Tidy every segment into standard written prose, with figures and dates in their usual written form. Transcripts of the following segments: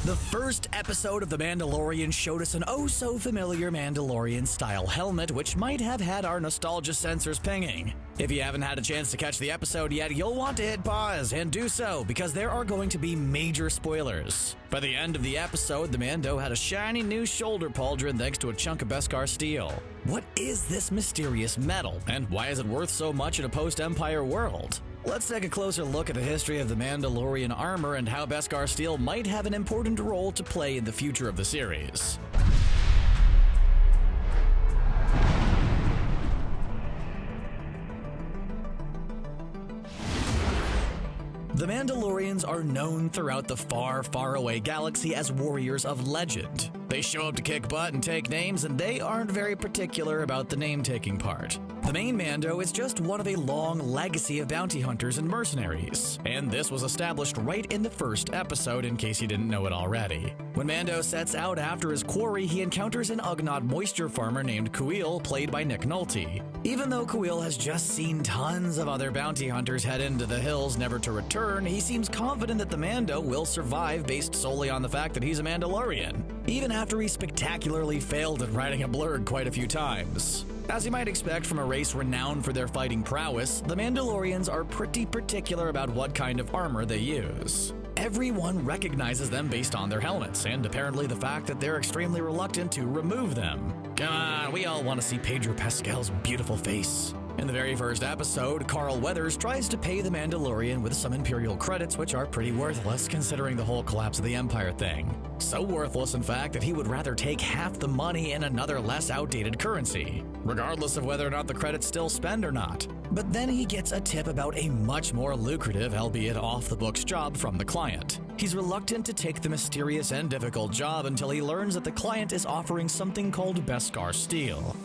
The first episode of The Mandalorian showed us an oh-so-familiar Mandalorian-style helmet, which might have had our nostalgia sensors pinging. If you haven't had a chance to catch the episode yet, you'll want to hit pause and do so, because there are going to be major spoilers. By the end of the episode, the Mando had a shiny new shoulder pauldron thanks to a chunk of Beskar steel. What is this mysterious metal, and why is it worth so much in a post-Empire world? Let's take a closer look at the history of the Mandalorian armor and how Beskar steel might have an important role to play in the future of the series. The Mandalorians are known throughout the far, far away galaxy as warriors of legend. They show up to kick butt and take names, and they aren't very particular about the name-taking part. The main Mando is just one of a long legacy of bounty hunters and mercenaries, and this was established right in the first episode in case you didn't know it already. When Mando sets out after his quarry, he encounters an Ugnaught moisture farmer named Kuiil, played by Nick Nolte. Even though Kuiil has just seen tons of other bounty hunters head into the hills never to return, he seems confident that the Mando will survive based solely on the fact that he's a Mandalorian, even after he spectacularly failed at riding a blurg quite a few times. As you might expect from a race renowned for their fighting prowess, the Mandalorians are pretty particular about what kind of armor they use. Everyone recognizes them based on their helmets, and apparently the fact that they're extremely reluctant to remove them. Come on, we all want to see Pedro Pascal's beautiful face. In the very first episode, Carl Weathers tries to pay the Mandalorian with some Imperial credits, which are pretty worthless considering the whole collapse of the Empire thing. So worthless, in fact, that he would rather take half the money in another less outdated currency, regardless of whether or not the credits still spend or not. But then he gets a tip about a much more lucrative, albeit off-the-books job from the client. He's reluctant to take the mysterious and difficult job until he learns that the client is offering something called Beskar steel.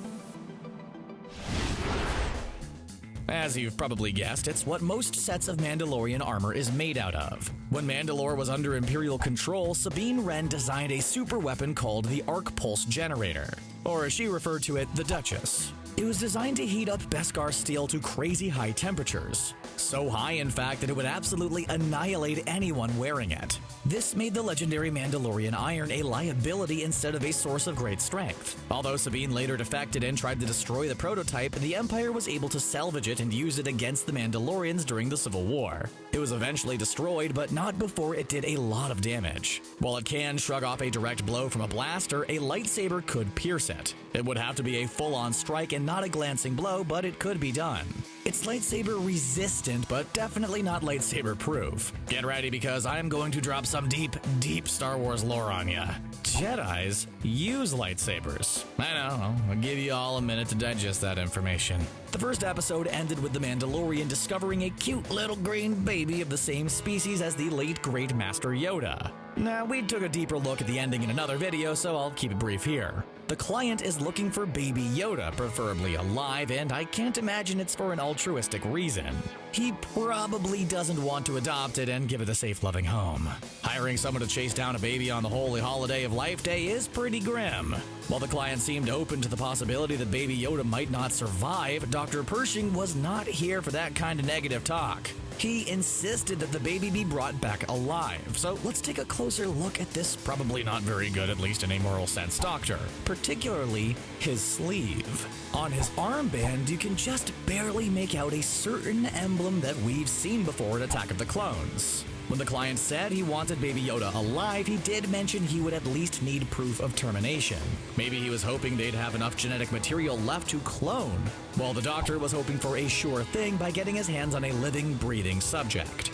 As you've probably guessed, it's what most sets of Mandalorian armor is made out of. When Mandalore was under Imperial control, Sabine Wren designed a super weapon called the Arc Pulse Generator, or as she referred to it, the Duchess. It was designed to heat up Beskar steel to crazy high temperatures. So high, in fact, that it would absolutely annihilate anyone wearing it. This made the legendary Mandalorian iron a liability instead of a source of great strength. Although Sabine later defected and tried to destroy the prototype, the Empire was able to salvage it and use it against the Mandalorians during the Civil War. It was eventually destroyed, but not before it did a lot of damage. While it can shrug off a direct blow from a blaster, a lightsaber could pierce it. It would have to be a full-on strike and not a glancing blow, but it could be done. It's lightsaber resistant, but definitely not lightsaber proof. Get ready, because I'm going to drop some deep, deep Star Wars lore on ya. Jedis use lightsabers. I know, I'll give you all a minute to digest that information. The first episode ended with the Mandalorian discovering a cute little green baby of the same species as the late great Master Yoda. Now, we took a deeper look at the ending in another video, so I'll keep it brief here. The client is looking for baby Yoda, preferably alive, and I can't imagine it's for an altruistic reason. He probably doesn't want to adopt it and give it a safe, loving home. Hiring someone to chase down a baby on the holy holiday of Life Day is pretty grim. While the client seemed open to the possibility that baby Yoda might not survive, Dr. Pershing was not here for that kind of negative talk. He insisted that the baby be brought back alive. So let's take a closer look at this probably not very good, at least in a moral sense, doctor, particularly his sleeve. On his armband, you can just barely make out a certain emblem that we've seen before in Attack of the Clones. When the client said he wanted Baby Yoda alive, he did mention he would at least need proof of termination. Maybe he was hoping they'd have enough genetic material left to clone, while the doctor was hoping for a sure thing by getting his hands on a living, breathing subject.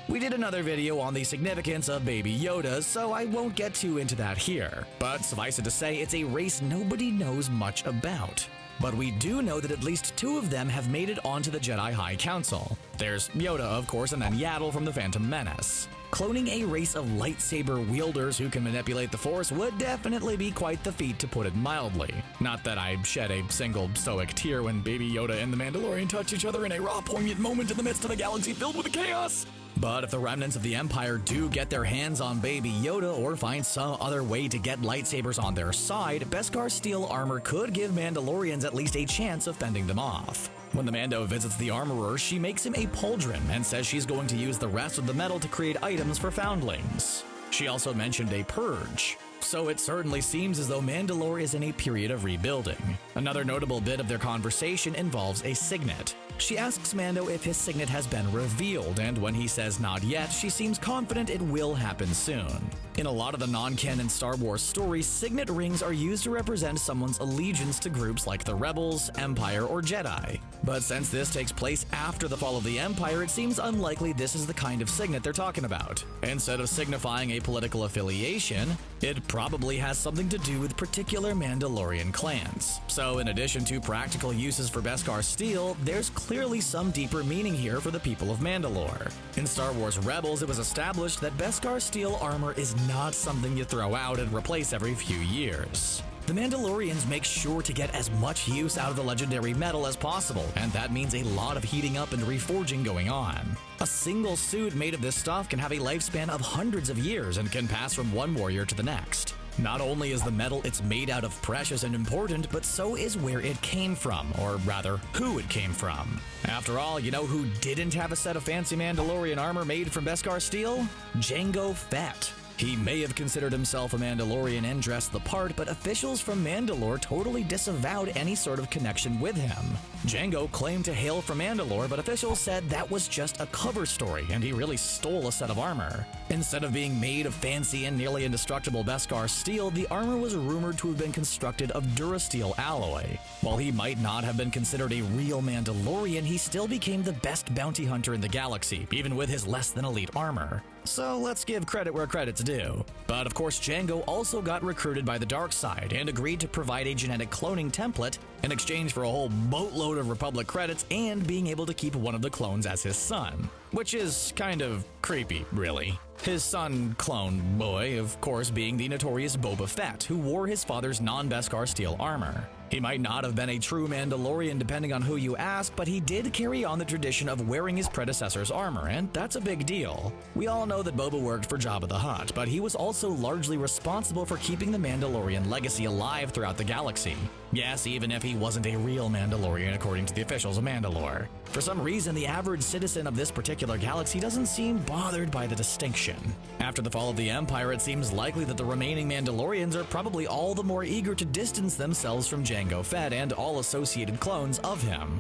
We did another video on the significance of Baby Yoda, so I won't get too into that here. But suffice it to say, it's a race nobody knows much about. But we do know that at least two of them have made it onto the Jedi High Council. There's Yoda, of course, and then Yaddle from the Phantom Menace. Cloning a race of lightsaber wielders who can manipulate the Force would definitely be quite the feat, to put it mildly. Not that I shed a single stoic tear when Baby Yoda and the Mandalorian touch each other in a raw, poignant moment in the midst of a galaxy filled with chaos. But if the remnants of the Empire do get their hands on Baby Yoda or find some other way to get lightsabers on their side, Beskar steel armor could give Mandalorians at least a chance of fending them off. When the Mando visits the armorer, she makes him a pauldron and says she's going to use the rest of the metal to create items for foundlings. She also mentioned a purge. So it certainly seems as though Mandalore is in a period of rebuilding. Another notable bit of their conversation involves a signet. She asks Mando if his signet has been revealed, and when he says not yet, she seems confident it will happen soon. In a lot of the non-canon Star Wars stories, signet rings are used to represent someone's allegiance to groups like the Rebels, Empire, or Jedi. But since this takes place after the fall of the Empire, it seems unlikely this is the kind of signet they're talking about. Instead of signifying a political affiliation, it probably has something to do with particular Mandalorian clans. So in addition to practical uses for Beskar steel, there's clearly some deeper meaning here for the people of Mandalore. In Star Wars Rebels, it was established that Beskar steel armor is not something you throw out and replace every few years. The Mandalorians make sure to get as much use out of the legendary metal as possible, and that means a lot of heating up and reforging going on. A single suit made of this stuff can have a lifespan of hundreds of years and can pass from one warrior to the next. Not only is the metal it's made out of precious and important, but so is where it came from, or rather, who it came from. After all, you know who didn't have a set of fancy Mandalorian armor made from Beskar steel? Jango Fett. He may have considered himself a Mandalorian and dressed the part, but officials from Mandalore totally disavowed any sort of connection with him. Jango claimed to hail from Mandalore, but officials said that was just a cover story and he really stole a set of armor. Instead of being made of fancy and nearly indestructible Beskar steel, the armor was rumored to have been constructed of Durasteel alloy. While he might not have been considered a real Mandalorian, he still became the best bounty hunter in the galaxy, even with his less than elite armor. So let's give credit where credit's due. But of course, Jango also got recruited by the dark side and agreed to provide a genetic cloning template in exchange for a whole boatload of Republic credits and being able to keep one of the clones as his son. Which is kind of creepy, really. His son, clone boy, of course, being the notorious Boba Fett, who wore his father's non-Beskar steel armor. He might not have been a true Mandalorian depending on who you ask, but he did carry on the tradition of wearing his predecessor's armor, and that's a big deal. We all know that Boba worked for Jabba the Hutt, but he was also largely responsible for keeping the Mandalorian legacy alive throughout the galaxy. Yes, even if he wasn't a real Mandalorian according to the officials of Mandalore. For some reason, the average citizen of this particular galaxy doesn't seem bothered by the distinction. After the fall of the Empire, it seems likely that the remaining Mandalorians are probably all the more eager to distance themselves from Jango Fett and all associated clones of him.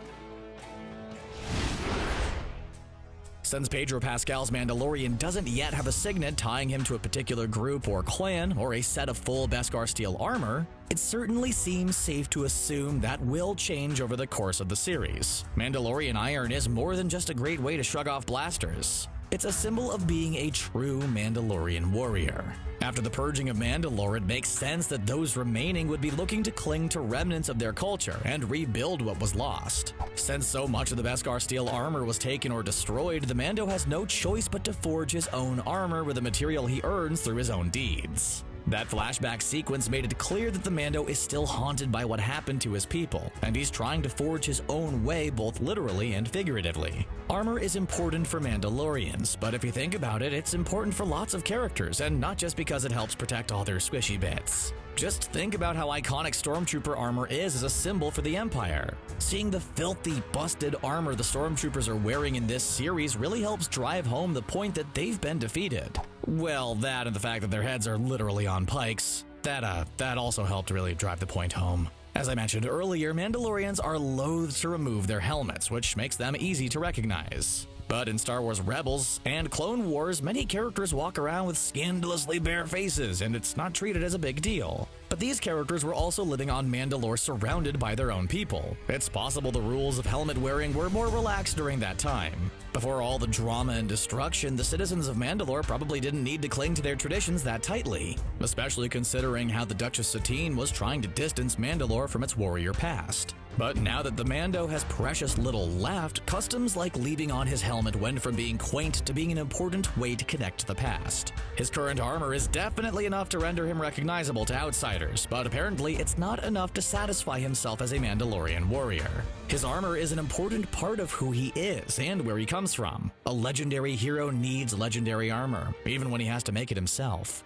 Since Pedro Pascal's Mandalorian doesn't yet have a signet tying him to a particular group or clan or a set of full Beskar steel armor, it certainly seems safe to assume that will change over the course of the series. Mandalorian iron is more than just a great way to shrug off blasters. It's a symbol of being a true Mandalorian warrior. After the purging of Mandalore, it makes sense that those remaining would be looking to cling to remnants of their culture and rebuild what was lost. Since so much of the Beskar steel armor was taken or destroyed, the Mando has no choice but to forge his own armor with the material he earns through his own deeds. That flashback sequence made it clear that the Mando is still haunted by what happened to his people, and he's trying to forge his own way both literally and figuratively. Armor is important for Mandalorians, but if you think about it, it's important for lots of characters, and not just because it helps protect all their squishy bits. Just think about how iconic Stormtrooper armor is as a symbol for the Empire. Seeing the filthy, busted armor the Stormtroopers are wearing in this series really helps drive home the point that they've been defeated. Well, that and the fact that their heads are literally on pikes, that also helped really drive the point home. As I mentioned earlier, Mandalorians are loath to remove their helmets, which makes them easy to recognize. But in Star Wars Rebels and Clone Wars, many characters walk around with scandalously bare faces, and it's not treated as a big deal. But these characters were also living on Mandalore surrounded by their own people. It's possible the rules of helmet wearing were more relaxed during that time. Before all the drama and destruction, the citizens of Mandalore probably didn't need to cling to their traditions that tightly, especially considering how the Duchess Satine was trying to distance Mandalore from its warrior past. But now that the Mando has precious little left, customs like leaving on his helmet went from being quaint to being an important way to connect to the past. His current armor is definitely enough to render him recognizable to outsiders, but apparently it's not enough to satisfy himself as a Mandalorian warrior. His armor is an important part of who he is and where he comes from. A legendary hero needs legendary armor, even when he has to make it himself.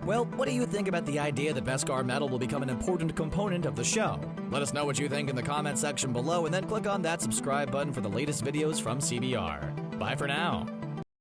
Well, what do you think about the idea that Beskar metal will become an important component of the show? Let us know what you think in the comment section below, and then click on that subscribe button for the latest videos from CBR. Bye for now.